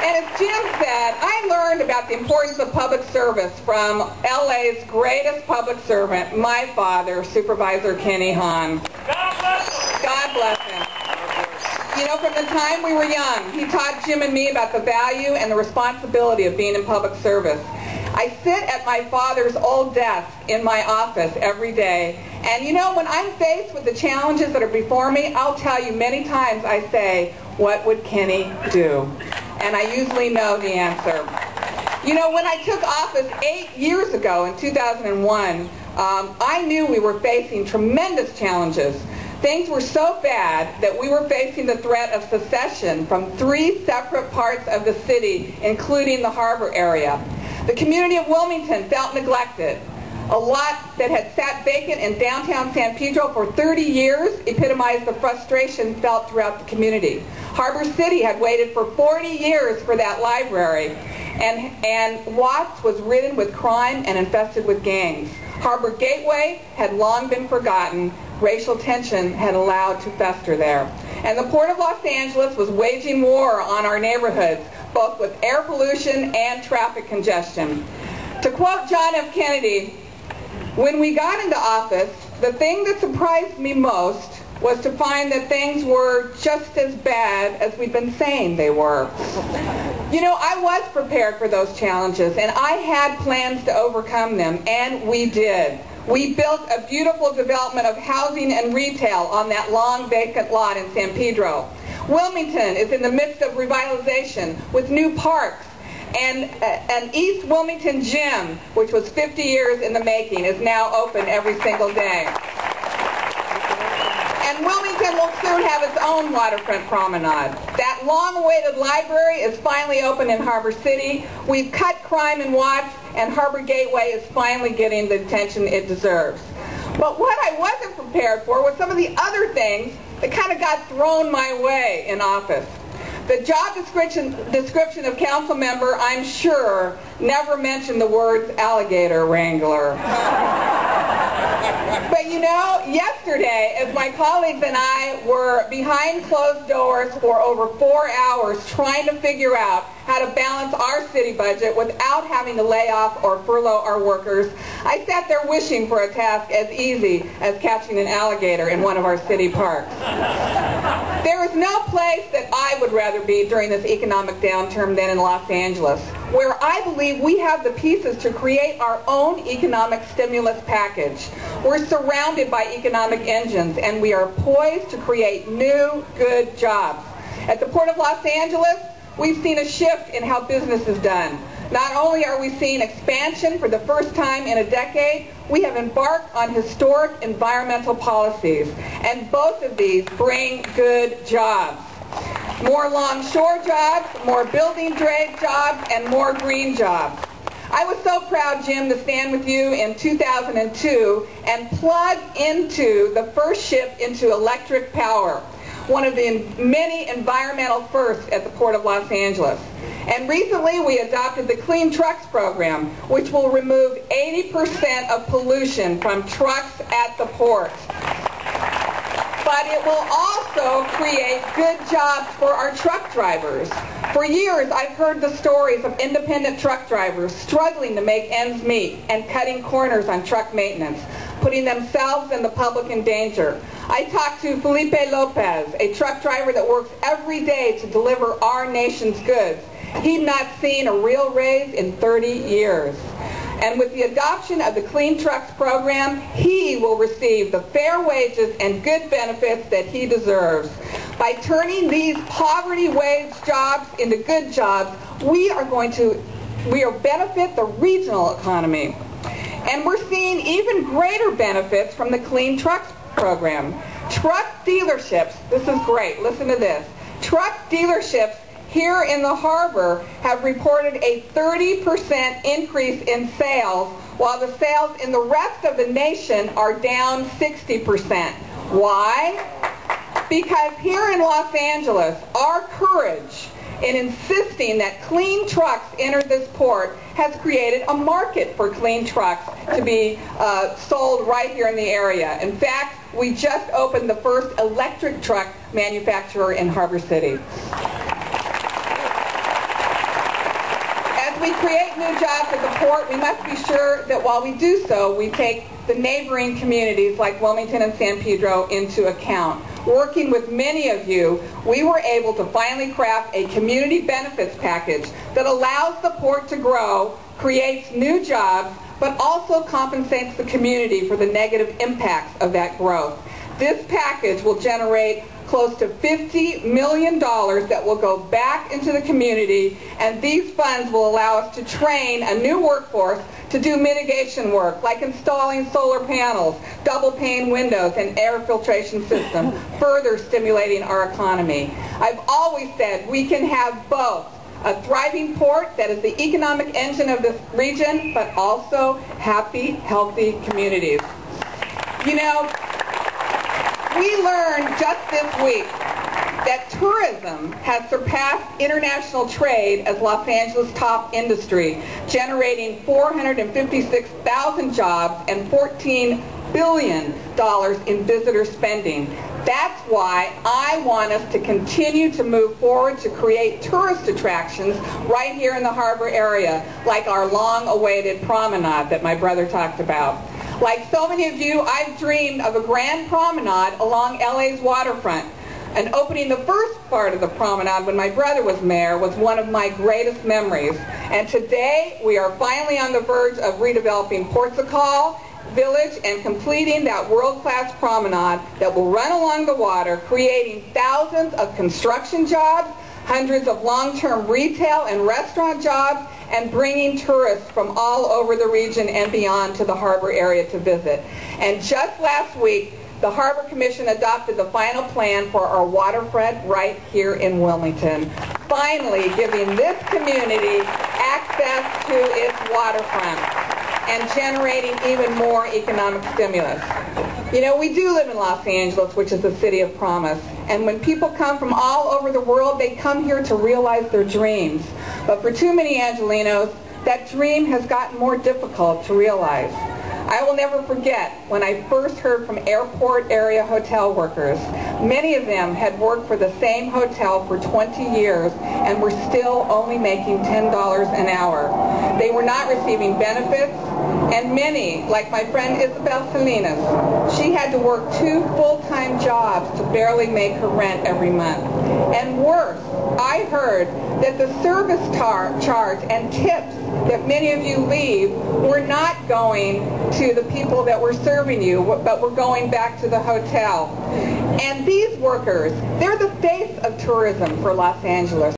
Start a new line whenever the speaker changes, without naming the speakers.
And as Jim said, I learned about the importance of public service from LA's greatest public servant, my father, Supervisor Kenny Hahn. God bless him. You know, from the time we were young, he taught Jim and me about the value and the responsibility of being in public service. I sit at my father's old desk in my office every day, and you know, when I'm faced with the challenges that are before me, I'll tell you many times I say, what would Kenny do? And I usually know the answer. You know, when I took office 8 years ago in 2001, I knew we were facing tremendous challenges. Things were so bad that we were facing the threat of secession from 3 separate parts of the city, including the harbor area. The community of Wilmington felt neglected. A lot that had sat vacant in downtown San Pedro for 30 years epitomized the frustration felt throughout the community. Harbor City had waited for 40 years for that library, and Watts was ridden with crime and infested with gangs. Harbor Gateway had long been forgotten. Racial tension had allowed to fester there. And the Port of Los Angeles was waging war on our neighborhoods, both with air pollution and traffic congestion. To quote John F. Kennedy, when we got into office, the thing that surprised me most was to find that things were just as bad as we'd been saying they were. You know, I was prepared for those challenges, and I had plans to overcome them, and we did. We built a beautiful development of housing and retail on that long vacant lot in San Pedro. Wilmington is in the midst of revitalization with new parks, and an East Wilmington gym, which was 50 years in the making, is now open every single day. And Wilmington will soon have its own waterfront promenade. That long-awaited library is finally open in Harbor City. We've cut crime in Watts, and Harbor Gateway is finally getting the attention it deserves. But what I wasn't prepared for was some of the other things that kind of got thrown my way in office. The job description of council member, I'm sure, never mentioned the words alligator wrangler. But you know, yesterday, as my colleagues and I were behind closed doors for over 4 hours trying to figure out how to balance our city budget without having to lay off or furlough our workers, I sat there wishing for a task as easy as catching an alligator in one of our city parks. There is no place that I would rather be during this economic downturn than in Los Angeles, where I believe we have the pieces to create our own economic stimulus package. We're surrounded by economic engines, and we are poised to create new, good jobs. At the Port of Los Angeles, we've seen a shift in how business is done. Not only are we seeing expansion for the first time in a decade, we have embarked on historic environmental policies, and both of these bring good jobs. More longshore jobs, more building trade jobs, and more green jobs. I was so proud, Jim, to stand with you in 2002 and plug into the first ship into electric power, one of the many environmental firsts at the Port of Los Angeles. And recently we adopted the Clean Trucks program, which will remove 80% of pollution from trucks at the port. But it will also create good jobs for our truck drivers. For years, I've heard the stories of independent truck drivers struggling to make ends meet and cutting corners on truck maintenance, putting themselves and the public in danger. I talked to Felipe Lopez, a truck driver that works every day to deliver our nation's goods. He'd not seen a real raise in 30 years. And with the adoption of the Clean Trucks program, he will receive the fair wages and good benefits that he deserves. By turning these poverty wage jobs into good jobs, we are benefit the regional economy. And we're seeing even greater benefits from the Clean Trucks program. Truck dealerships, this is great, listen to this. Truck dealerships here in the harbor have reported a 30% increase in sales, while the sales in the rest of the nation are down 60%. Why? Because here in Los Angeles, our courage in insisting that clean trucks enter this port has created a market for clean trucks to be sold right here in the area. In fact, we just opened the first electric truck manufacturer in Harbor City. As we create new jobs at the port, we must be sure that while we do so, we take the neighboring communities like Wilmington and San Pedro into account. Working with many of you, we were able to finally craft a community benefits package that allows the port to grow, creates new jobs, but also compensates the community for the negative impacts of that growth. This package will generate close to $50 million that will go back into the community, and these funds will allow us to train a new workforce to do mitigation work like installing solar panels, double pane windows, and air filtration systems, further stimulating our economy. I've always said we can have both. A thriving port that is the economic engine of this region, but also happy, healthy communities. You know, we learned just this week that tourism has surpassed international trade as Los Angeles' top industry, generating 456,000 jobs and $14 billion in visitor spending. That's why I want us to continue to move forward to create tourist attractions right here in the harbor area, like our long-awaited promenade that my brother talked about. Like so many of you, I've dreamed of a grand promenade along LA's waterfront. And opening the first part of the promenade when my brother was mayor was one of my greatest memories. And today, we are finally on the verge of redeveloping Portugal Village and completing that world-class promenade that will run along the water, creating thousands of construction jobs, hundreds of long-term retail and restaurant jobs, and bringing tourists from all over the region and beyond to the harbor area to visit. And just last week, the Harbor Commission adopted the final plan for our waterfront right here in Wilmington, finally giving this community access to its waterfront and generating even more economic stimulus. You know, we do live in Los Angeles, which is the city of promise. And when people come from all over the world, they come here to realize their dreams. But for too many Angelenos, that dream has gotten more difficult to realize. I will never forget when I first heard from airport area hotel workers. Many of them had worked for the same hotel for 20 years and were still only making $10 an hour. They were not receiving benefits, and many, like my friend Isabel Salinas, she had to work 2 full-time jobs to barely make her rent every month. And worse, I heard that the service charge and tips that many of you leave were not going to the people that were serving you, but were going back to the hotel. And these workers, they're the face of tourism for Los Angeles.